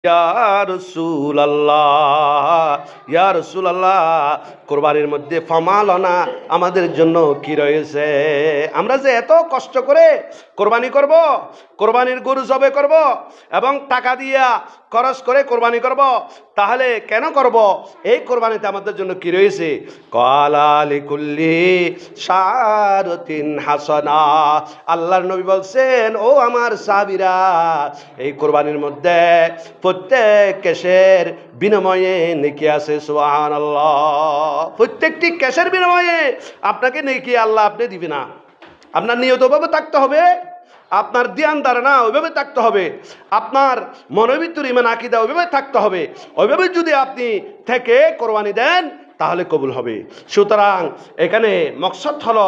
ইয়া রাসূলুল্লাহ, ইয়া রাসূলুল্লাহ, কোরবানির মধ্যে ফামালানা, আমাদের জন্য কি রয়েছে? আমরা যে এত কষ্ট করে কোরবানি করব, কোরবানির গরু জবে করব এবং টাকা দিয়া খরচ করে কোরবানি করব, তাহলে কেন করব? এই কোরবানিতে আমাদের জন্য কি রয়েছে? ক্বালা লিকুল্লি শারাতিন হাসানা। আল্লাহর নবী বলছেন, ও আমার সাহাবীরা, এই কোরবানির মধ্যে প্রত্যেক কেশের বিনিময়ে নেকি আছে। সুবহানাল্লাহ। প্রত্যেকটি কেশের বিনিময়ে আপনাকে নেকি আল্লাহ আপনি দিবে না। আপনার নিয়ত ওইভাবে থাকতে হবে, আপনার ধ্যান ধারণা ওইভাবে থাকতে হবে, আপনার মনের ভিতর ইমান আকীদা ওইভাবে থাকতে হবে। ওইভাবে যদি আপনি থেকে কোরবানি দেন তাহলে কবুল হবে। সুতরাং এখানে মকসদ হলো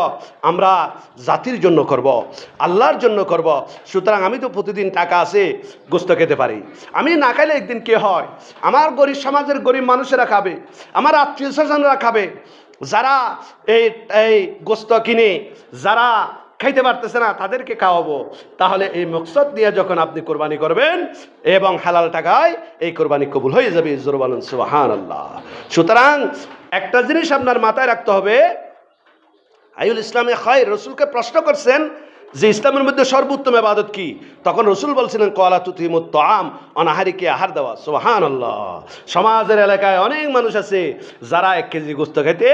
আমরা জাতির জন্য করব, আল্লাহর জন্য করব। সুতরাং আমি তো প্রতিদিন টাকা আছে, গোস্ত খেতে পারি। আমি না খাইলে একদিন কে হয়? আমার গরিব সমাজের গরিব মানুষেরা খাবে, আমার আত্মীয় স্বজনরা খাবে, যারা এই গোস্ত কিনে যারা খাইতে পারতেছে না তাদেরকে খাওয়াবো। তাহলে এই মকসদ নিয়ে যখন আপনি কোরবানি করবেন এবং হালাল টাকায়, এই কোরবানি কবুল হয়ে যাবে। জোরে বলেন সুবহানাল্লাহ। সুতরাং একটা জিনিস আপনার মাথায় রাখতে হবে, আইউল ইসলামে খায়র, রসুলকে প্রশ্ন করছেন যে ইসলামের মধ্যে সর্বোত্তম ইবাদত কি? তখন রসুল বলছিলেন, ক্বালা তুতিমুত তাআম, অনাহারীকে আহার দেওয়া। সুবহানাল্লাহ। সমাজের এলাকায় অনেক মানুষ আছে যারা 1 কেজি গোস্ত খেতে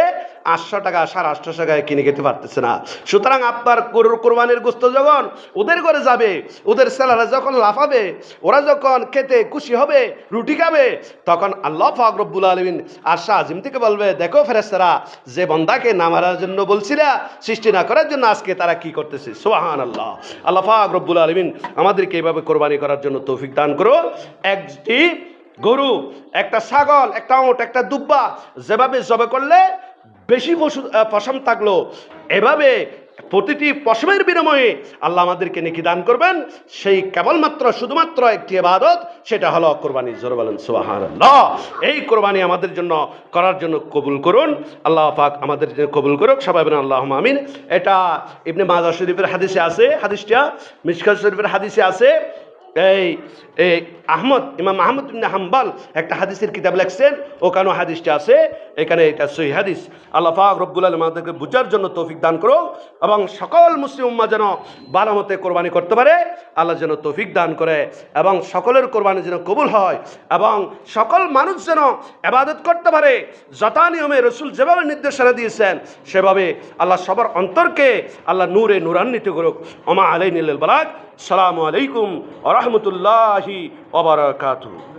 800 টাকা 850 টাকায় কিনে খেতে পারতেছে না। সুতরাং আপনার কোরবানির গোস্ত যখন ওদের ঘরে যাবে, ওদের ছেলেরা যখন লাফাবে, ওরা যখন খেতে খুশি হবে, রুটি খাবে, তখন আল্লাহ পাক রব্বুল আলামিন আরশ আজিম থেকে বলবে, দেখো ফেরেশতারা, যে বান্দাকে না মারার জন্য বলছিলা, সৃষ্টি না করার জন্য, আজকে তারা কি করতেছে। সুবহানাল্লাহ। আল্লাহ পাক রব্বুল আলামিন আমাদেরকে এইভাবে কোরবানি করার জন্য তৌফিক দান করো। একটি গরু, একটা ছাগল, একটা উট, একটা দুব্বা যেভাবে জবে করলে বেশি পশম থাকলো, এভাবে প্রতিটি পশমের বিনিময়ে আল্লাহ আমাদেরকে নেকি দান করবেন। সেই কেবলমাত্র শুধুমাত্র একটি ইবাদত, সেটা হলো কোরবানি। জোরে বলেন সুবহানাল্লাহ। এই কোরবানি আমাদের জন্য করার জন্য কবুল করুন। আল্লাহ পাক আমাদের জন্য কবুল করুক। সবাই বলেন আল্লাহুম্মা আমিন। এটা ইবনে মাজাহ শরীফের হাদিসে আছে, হাদিসটা মিশকাত শরীফের হাদিসে আছে। এই ইমাম আহমদ ইবনে হাম্বল একটা হাদিসের কিতাব লিখছেন, ওখানেও হাদিসটা আছে। এখানে এটা সহিহ হাদিস। আল্লাহ পাক রব্বুল আলামিন আমাদেরকে বুঝার জন্য তৌফিক দান করুক এবং সকল মুসলিম উম্মাহ যেন ভালো মতে কোরবানি করতে পারে, আল্লাহ যেন তৌফিক দান করে এবং সকলের কোরবানি যেন কবুল হয় এবং সকল মানুষ যেন ইবাদত করতে পারে যথা নিয়মে রসুল যেভাবে নির্দেশনা দিয়েছেন সেভাবে। আল্লাহ সবার অন্তরকে আল্লাহ নূরে নূরান্বিত করুক। ওমা আলাইনা ইল্লাল বালাগ। আসসালামু আলাইকুম ওয়া রাহমাতুল্লাহি ওয়া বারাকাতুহু।